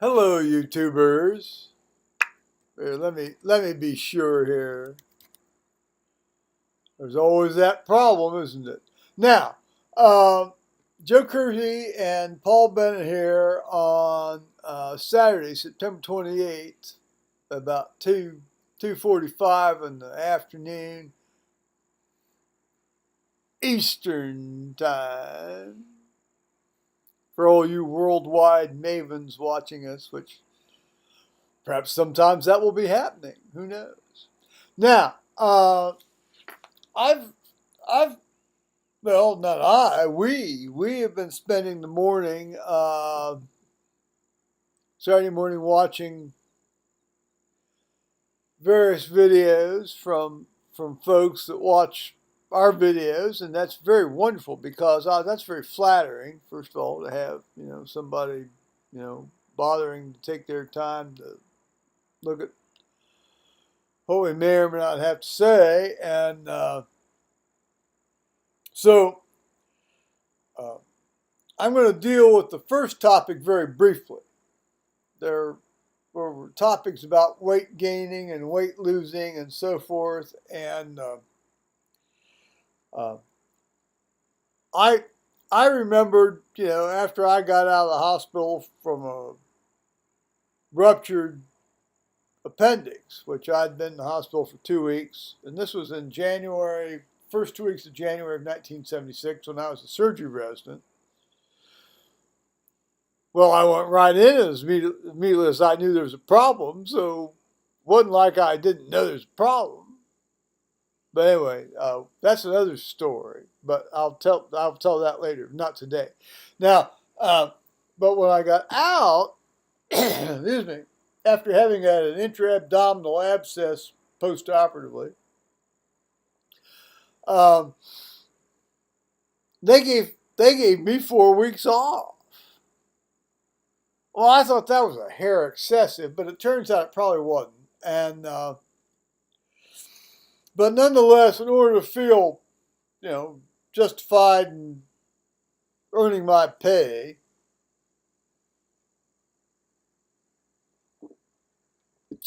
Hello, YouTubers. Here, let me be sure here. There's always that problem, isn't it? Now, Joe Kersey and Paul Bennett here on Saturday, September 28th, about 2:45 in the afternoon, Eastern Time. For all you worldwide mavens watching us, which perhaps sometimes that will be happening. Who knows? Now, I've, I've, well, not I, we have been spending the morning, Saturday morning, watching various videos from folks that watch our videos, and that's very wonderful because that's very flattering. First of all, to have somebody bothering to take their time to look at what we may or may not have to say, and so I'm going to deal with the first topic very briefly. There were topics about weight gaining and weight losing and so forth, and I remembered, after I got out of the hospital from a ruptured appendix, which I'd been in the hospital for 2 weeks, and this was in January, first 2 weeks of January of 1976 when I was a surgery resident. Well, I went right in as immediately as I knew there was a problem, so it wasn't like I didn't know there's a problem. But anyway, that's another story. But I'll tell that later, not today. Now, but when I got out, excuse me, after having had an intra-abdominal abscess post-operatively, they gave me 4 weeks off. Well, I thought that was a hair excessive, but it turns out it probably wasn't. And but nonetheless, in order to feel, justified in earning my pay,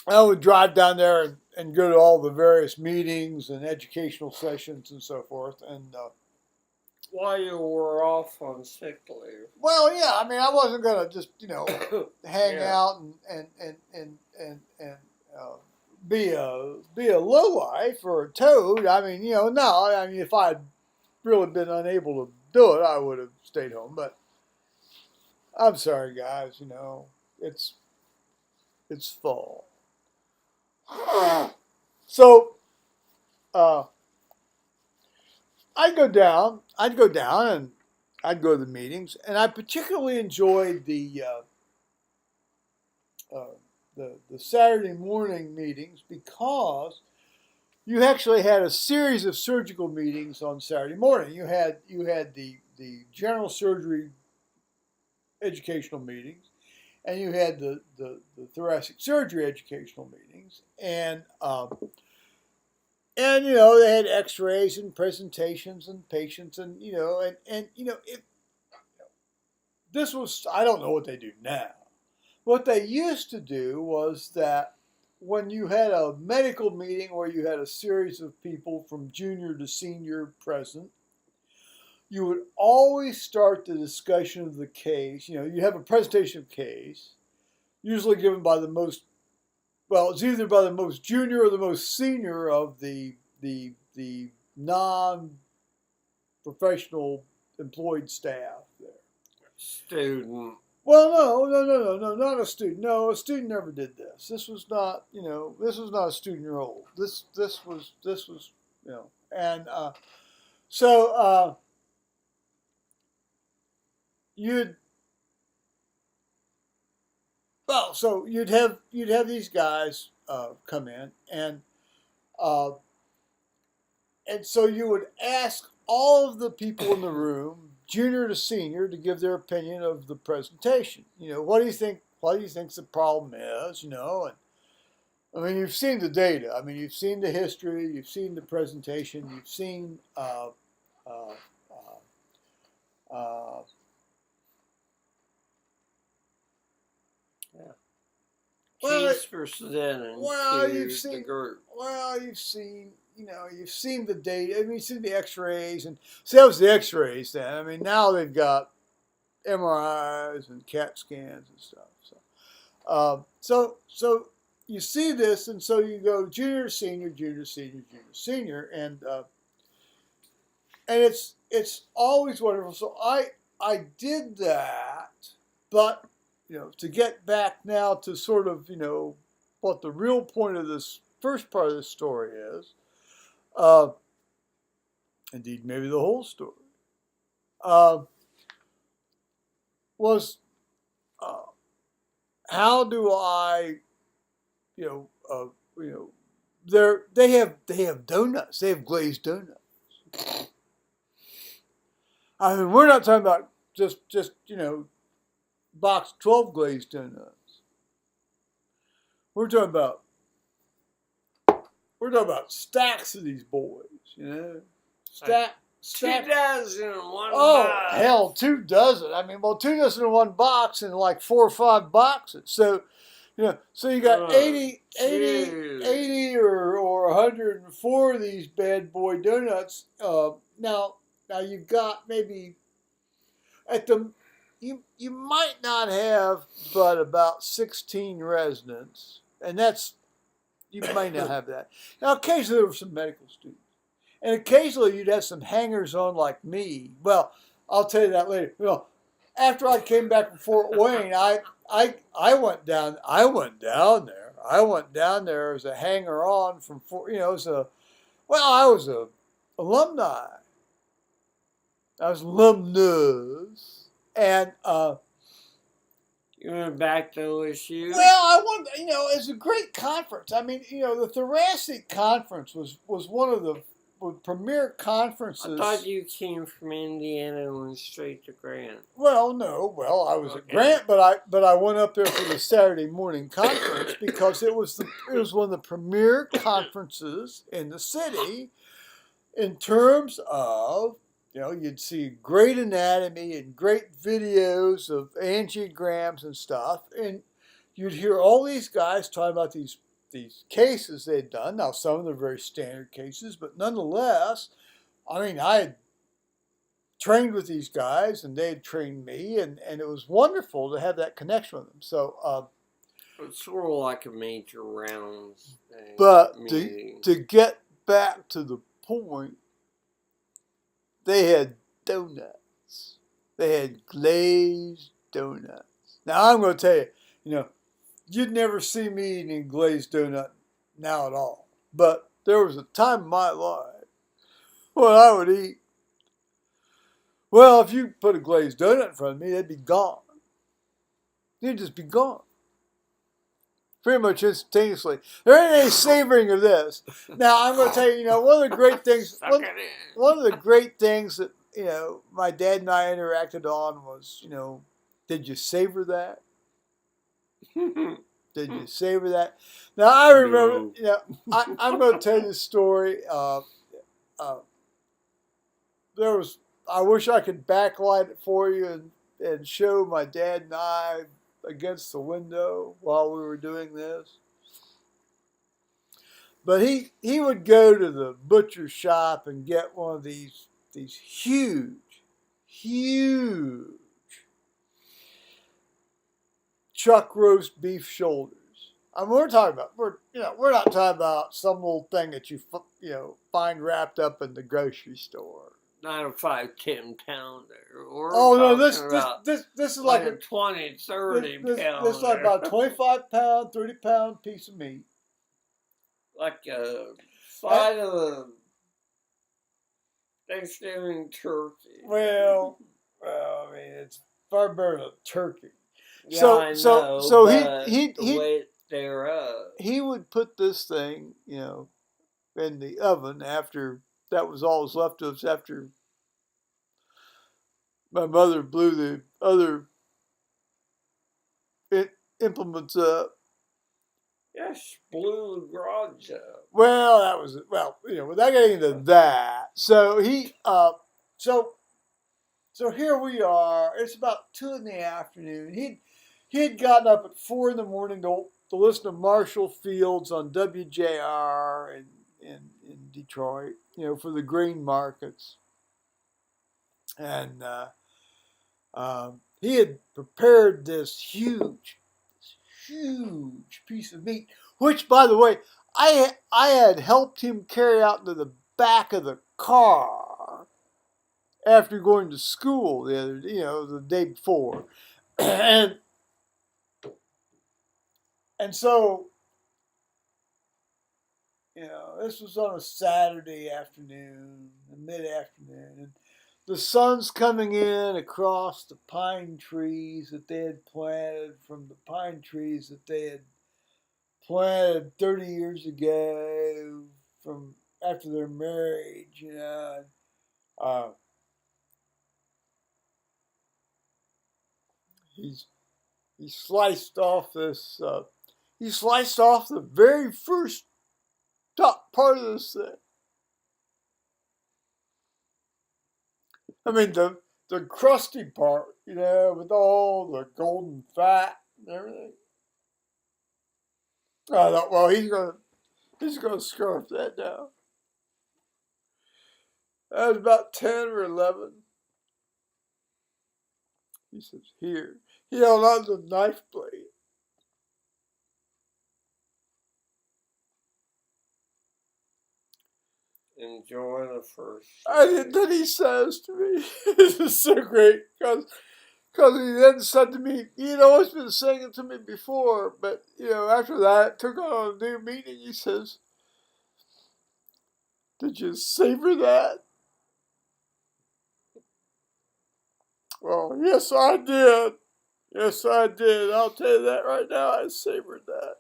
I would drive down there and go to all the various meetings and educational sessions and so forth. And while you were off on sick leave. Well, yeah, I mean, I wasn't gonna just hang Yeah. out and be a lowlife or a toad. I mean, no. I mean, if I'd really been unable to do it, I would have stayed home. But I'm sorry, guys. It's fall. So I'd go down and I'd go to the meetings, and I particularly enjoyed the Saturday morning meetings because you actually had a series of surgical meetings on Saturday morning. You had the general surgery educational meetings, and you had the thoracic surgery educational meetings, and they had X-rays and presentations and patients, and this was, I don't know what they do now. What they used to do was that when you had a medical meeting where you had a series of people from junior to senior present, you would always start the discussion of the case. You have a presentation of case, usually given by it's either by the most junior or the most senior of the non-professional employed staff there. Student. Well, no, not a student. No, a student never did this. This was not, this was not a student role. This was, and so you'd so you'd have these guys come in, and so you would ask all of the people in the room, junior to senior, to give their opinion of the presentation. What do you think? What do you think the problem is? And I mean, you've seen the data. I mean, you've seen the history. You've seen the presentation. You've seen Well, Cheese presented well, to you've the seen. group. Well, you've seen. You've seen the data. I mean, you've seen the X-rays, and so that was the X-rays then. I mean, now they've got MRIs and CAT scans and stuff. So you see this, and so you go junior, senior, junior, senior, junior, senior, and it's always wonderful. So I did that, but to get back now to sort of what the real point of this first part of the story is, uh, indeed maybe the whole story, uh, was uh, how do I you know uh, you know they have donuts. They have glazed donuts. I mean, we're not talking about just box 12 glazed donuts. We're talking about stacks of these boys. Stack. 2001 Oh box. hell, 24. I mean, well, 24 in one box and like 4 or 5 boxes. So so you got 80 or 104 of these bad boy donuts. Now you've got maybe at the you might not have but about 16 residents, and that's you might not have that. Now occasionally there were some medical students, and occasionally you'd have some hangers on like me. Well, I'll tell you that later. After I came back from Fort Wayne, I went down there. I went down there as a hanger on from Fort. I was a alumni. I was alumnus, and You went back to OSU? well, I want it's a great conference. I mean, the Thoracic Conference was one of the premier conferences. I thought you came from Indiana and went straight to Grant. Well, no. Well, I was at Grant, but I went up there for the Saturday morning conference because it was one of the premier conferences in the city in terms of you'd see great anatomy and great videos of angiograms and stuff, and you'd hear all these guys talking about these cases they'd done. Now, some of them are very standard cases, but nonetheless, I mean, I had trained with these guys, and they had trained me, and it was wonderful to have that connection with them. So, it's sort of like a major rounds thing. But to get back to the point, they had donuts. They had glazed donuts. Now, I'm going to tell you, you'd never see me eating a glazed donut now at all. But there was a time in my life when I would eat. Well, if you put a glazed donut in front of me, they'd be gone. They'd just be gone. Pretty much instantaneously. There ain't any savoring of this. Now, I'm going to tell you, one of the great things, one of the great things that, my dad and I interacted on was, did you savor that? Did you savor that? Now, I remember, I'm going to tell you this story. I wish I could backlight it for you and show my dad and I against the window while we were doing this. But he would go to the butcher shop and get one of these huge chuck roast beef shoulders. I mean, we're not talking about some little thing that you find wrapped up in the grocery store. Not a 5, 10 pounder. This is like a 20, 30 pounder. This is like about a 25-pound, 30-pound piece of meat. Like a side of a Thanksgiving turkey. Well, I mean, it's far better than a turkey. Yeah, I know, so the weight thereof. He would put this thing, in the oven after that was all was left of us after my mother blew the other implements up. Yes, blew the garage up. Well, without getting into that. So so here we are. It's about 2 in the afternoon. He had gotten up at 4 in the morning to listen to Marshall Fields on WJR in Detroit, for the grain markets. And he had prepared this huge piece of meat, which, by the way, I had helped him carry out to the back of the car after going to school the day before, and so this was on a Saturday afternoon, mid-afternoon, and the sun's coming in across the pine trees that they had planted from the pine trees that they had planted 30 years ago from after their marriage, he sliced off he sliced off the very first top part of this thing. I mean, the crusty part, with all the golden fat and everything. I thought, well, he's gonna scarf that down. That was about 10 or 11. He says, here. He held out the knife blade. Enjoy the first. Then he says to me, this is so great, because he then said to me, he'd always been saying it to me before, but, after that, took on a new meaning. He says, did you savor that? Well, yes, I did. Yes, I did. I'll tell you that right now. I savored that.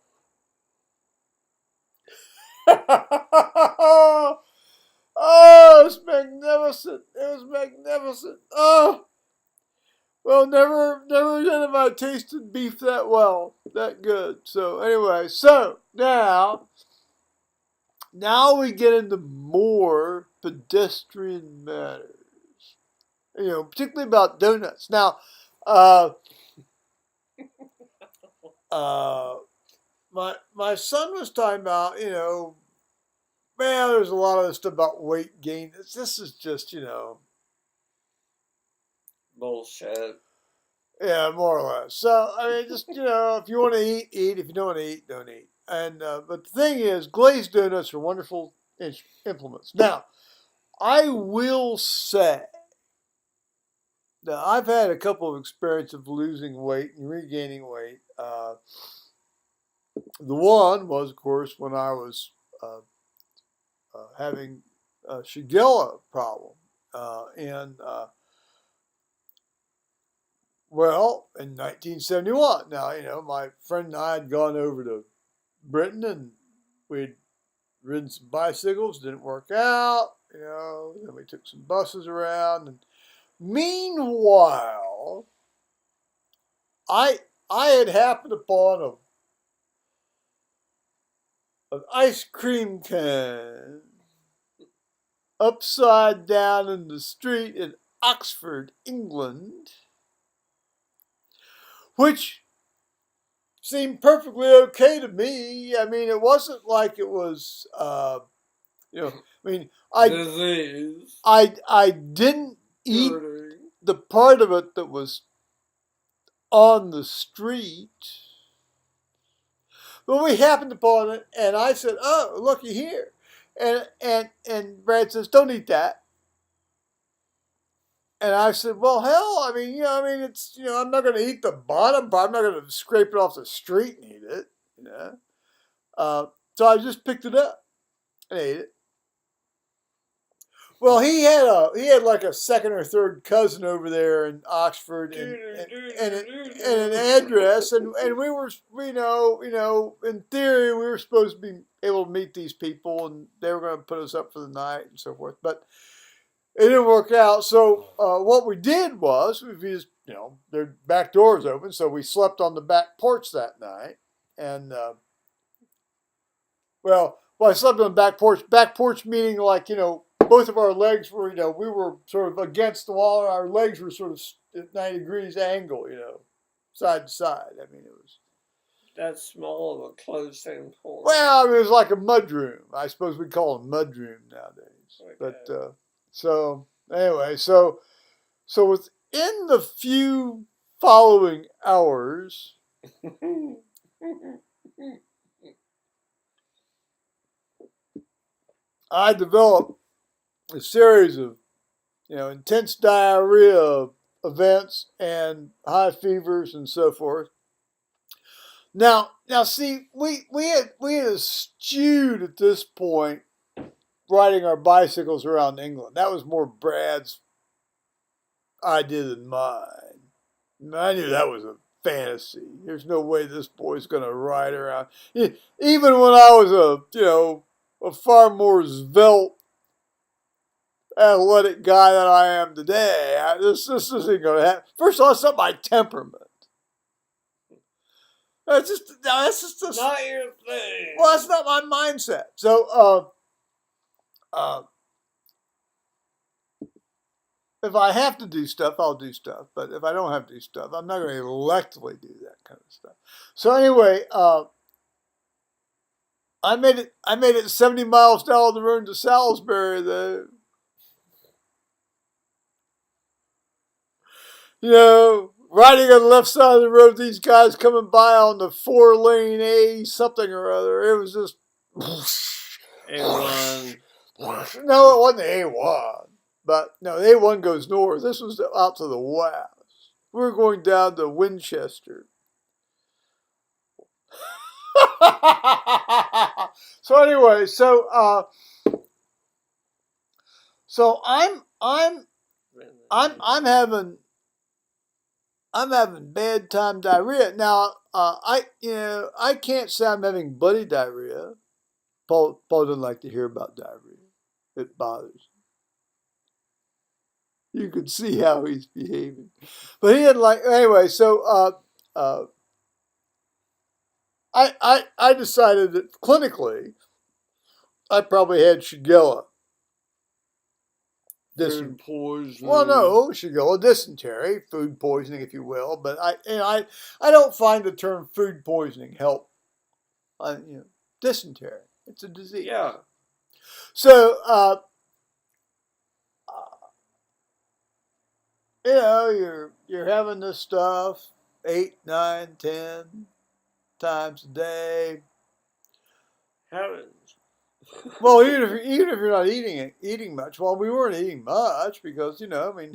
Oh, it was magnificent. It was magnificent. Oh, well, never again have I tasted beef that well, that good. So anyway, now we get into more pedestrian matters. Particularly about donuts. Now, my son was talking about, man, there's a lot of this stuff about weight gain. This is just, bullshit. Yeah, more or less. So, I mean, just, if you want to eat, eat. If you don't want to eat, don't eat. And but the thing is, glazed donuts are wonderful implements. Now, I will say that I've had a couple of experiences of losing weight and regaining weight. The one was, of course, when I was having a Shigella problem. In 1971. Now, my friend and I had gone over to Britain and we'd ridden some bicycles, didn't work out, then we took some buses around. And meanwhile, I had happened upon an ice cream can upside down in the street in Oxford, England, which seemed perfectly okay to me. I mean, it wasn't like it was, disease. I didn't eat the part of it that was on the street. But we happened upon it, and I said, "Oh, looky here," and Brad says, "Don't eat that." And I said, well, hell, I mean, it's, I'm not going to eat the bottom part. I'm not going to scrape it off the street and eat it, So I just picked it up and ate it. Well, he had like a second or third cousin over there in Oxford and an address, and we were, in theory, we were supposed to be able to meet these people, and they were going to put us up for the night and so forth, but it didn't work out. So what we did was, we just, their back doors open, so we slept on the back porch that night. And, I slept on the back porch. Back porch meaning like, both of our legs were, we were sort of against the wall, and our legs were sort of at 90 degrees angle, side to side. I mean, it was... that small of a closed-in pore? Well, I mean, it was like a mudroom. I suppose we call them mudroom nowadays. Okay. But so anyway, so within the few following hours, I developed a series of, intense diarrhea events and high fevers and so forth. Now, see, we had eschewed at this point riding our bicycles around England. That was more Brad's idea than mine. I knew that was a fantasy. There's no way this boy's going to ride around. Even when I was a far more svelte, athletic guy than I am today, this isn't going to happen. First of all, it's not my temperament. That's just not your thing. Well, that's not my mindset. So, if I have to do stuff, I'll do stuff. But if I don't have to do stuff, I'm not going to electively do that kind of stuff. So anyway, I made it 70 miles down the road to Salisbury, though. Riding on the left side of the road, these guys coming by on the 4-lane A something or other. It was just A1. No, it wasn't the A1. But no, the A1 goes north. This was out to the west. We were going down to Winchester. So anyway, so I'm having bad time diarrhea. Now, I can't say I'm having bloody diarrhea. Paul doesn't like to hear about diarrhea. It bothers him. You could see how he's behaving. But he didn't like, anyway, so I decided that clinically, I probably had Shigella. Food poisoning. Well, no, Shigella, dysentery, food poisoning, if you will. But I don't find the term food poisoning help. Dysentery, it's a disease. Yeah. So you're having this stuff 8, 9, 10 times a day. Heavens. Well, even if you're not eating much. Well, we weren't eating much because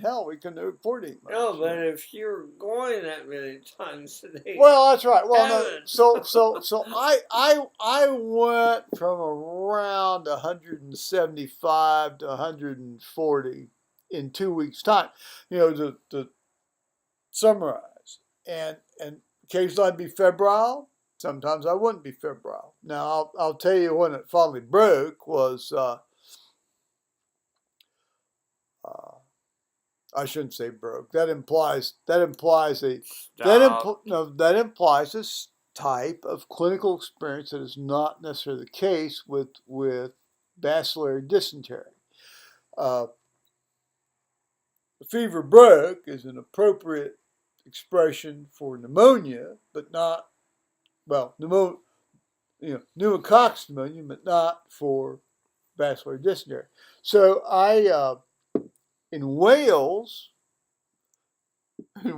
hell, we couldn't afford to eat much. No, but if you're going that many times a day. Well, that's right. Well, no, so I went from around 175 to 140 in 2 weeks' time. To summarize, and occasionally I'd be febrile. Sometimes I wouldn't be febrile. Now I'll tell you when it finally broke was I shouldn't say broke. That implies a type of clinical experience that is not necessarily the case with bacillary dysentery. The fever broke is an appropriate expression for pneumonia, but not pneumococcus pneumonia, but not for bacillary dysentery. So I in Wales, I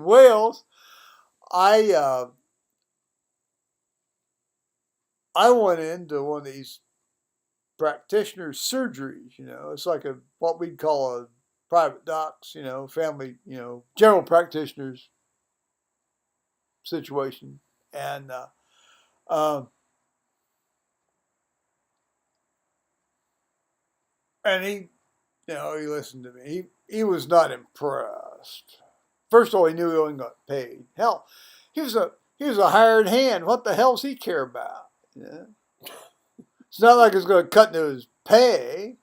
went into one of these practitioner surgeries. It's like what we'd call a private docs, family, general practitioners situation, and he listened to me. He was not impressed. First of all, he knew he wasn't got paid. Hell, he was a hired hand. What the hell does he care about? It's not like it's going to cut into his pay.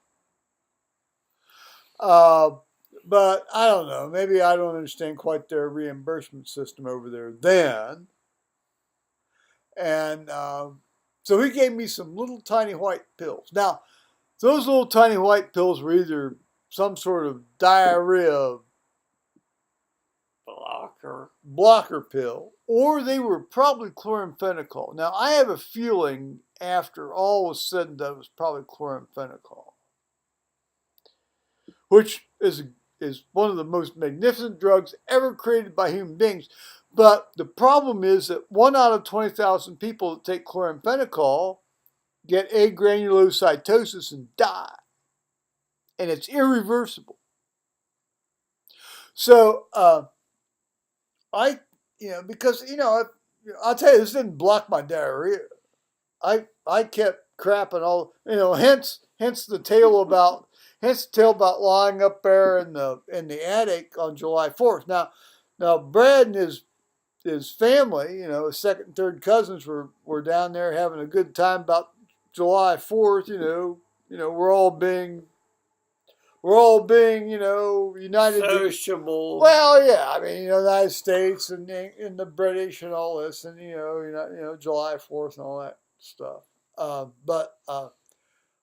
But I don't know. Maybe I don't understand quite their reimbursement system over there then. And so he gave me some little tiny white pills. Now, those little tiny white pills were either some sort of diarrhea blocker blocker pill, or they were probably chloramphenicol. Now, I have a feeling after all was said and done, it was probably chloramphenicol, which is one of the most magnificent drugs ever created by human beings. But the problem is that 1 out of 20,000 people that take chloramphenicol get agranulocytosis and die. And it's irreversible. So, because, I'll tell you, this didn't block my diarrhea. I kept crapping all, hence the tale about lying up there in the attic on July 4th. Now Brad and his family, his second and third cousins were down there having a good time about July 4th. We're all being united. Sociable. Well, yeah, I mean, the United States and the British and all this, and July 4th and all that stuff. But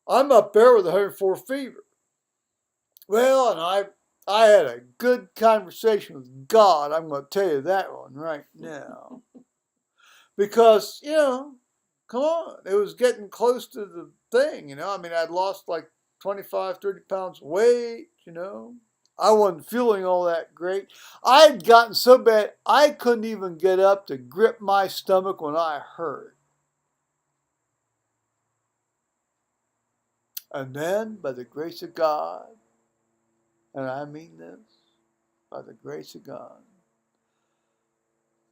I'm up there with 104 fever. Well, and I had a good conversation with God. I'm going to tell you that one right now, because come on, it was getting close to the thing. I mean, I'd lost like 25, 30 pounds of weight, I wasn't feeling all that great. I had gotten so bad, I couldn't even get up to grip my stomach when I hurt. And then, by the grace of God, and I mean this, by the grace of God,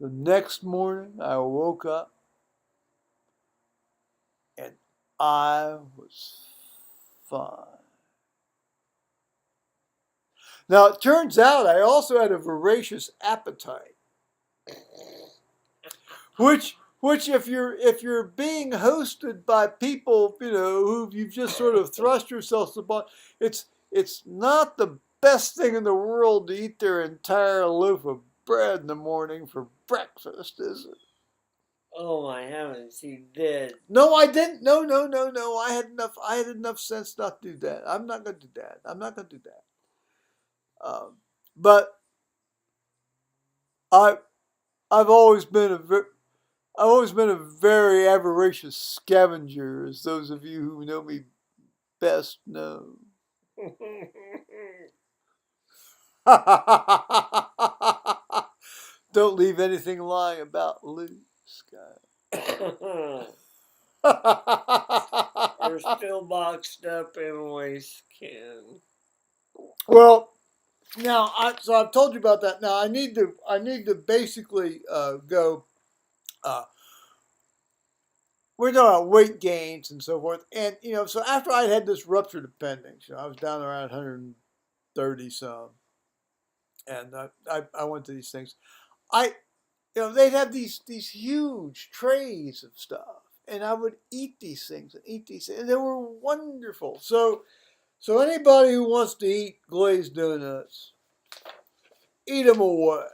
the next morning I woke up and I was fine. Now, it turns out I also had a voracious appetite, which if you're being hosted by people, who you've just sort of thrust yourselves upon, it's not the best thing in the world to eat their entire loaf of bread in the morning for breakfast, is it? Oh my heavens, you did. No, I didn't. No. I had enough sense not to do that. I'm not going to do that. But I've always been a very avaricious scavenger, as those of you who know me best know. Don't leave anything lying about Lou, Scott. You're still boxed up in waste can. Well, now so I've told you about that. Now I need to basically go. We're talking about weight gains and so forth, and so after I had this ruptured appendix, I was down around 130 some, and I went to these things. They'd have these huge trays of stuff, and I would eat these things, and they were wonderful. So anybody who wants to eat glazed donuts, eat them away.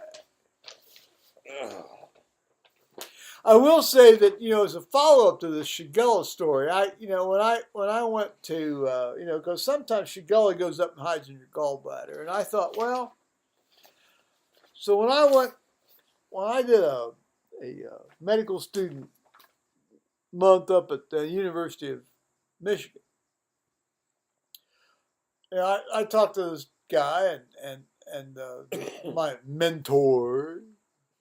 I will say that, as a follow-up to the Shigella story, when I went to, because sometimes Shigella goes up and hides in your gallbladder, and I thought, well, so when I did a medical student month up at the University of Michigan, I talked to this guy and my mentor.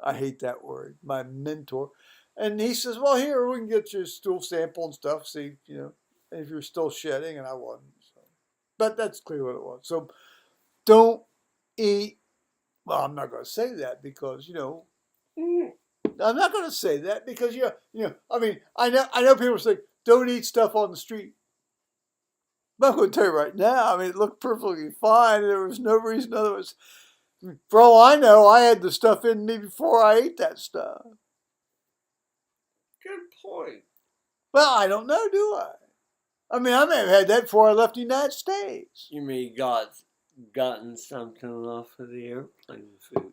I hate that word, my mentor. And he says, well, here, we can get you a stool sample and stuff, see, if you're still shedding, and I wasn't. So. But that's clearly what it was. So don't eat, well, I'm not going to say that because, I'm not going to say that because, I mean, I know people say, don't eat stuff on the street. But I'm going to tell you right now, I mean, it looked perfectly fine. There was no reason otherwise. For all I know, I had the stuff in me before I ate that stuff. Good point. Well, I don't know, do I? I mean, I may have had that before I left the United States. You may gotten something off of the airplane food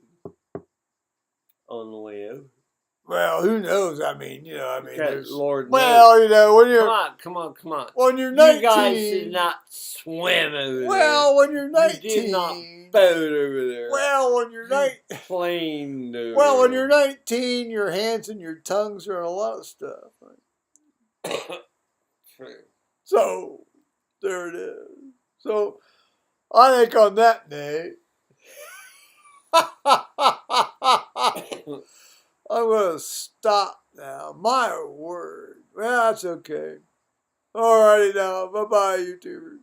on the way over. Well, who knows? I mean, Lord well, knows. when you're Come on. When you're 19, you guys did not swim over well, there. when you're 19, You did not boat over there. Well, when you're Plane over well, when there. you're 19, your hands and your tongues are in a lot of stuff. Right? True. So there it is. So I think on that day, I'm gonna stop now. My word. Well, that's okay. Alrighty now. Bye bye, YouTubers.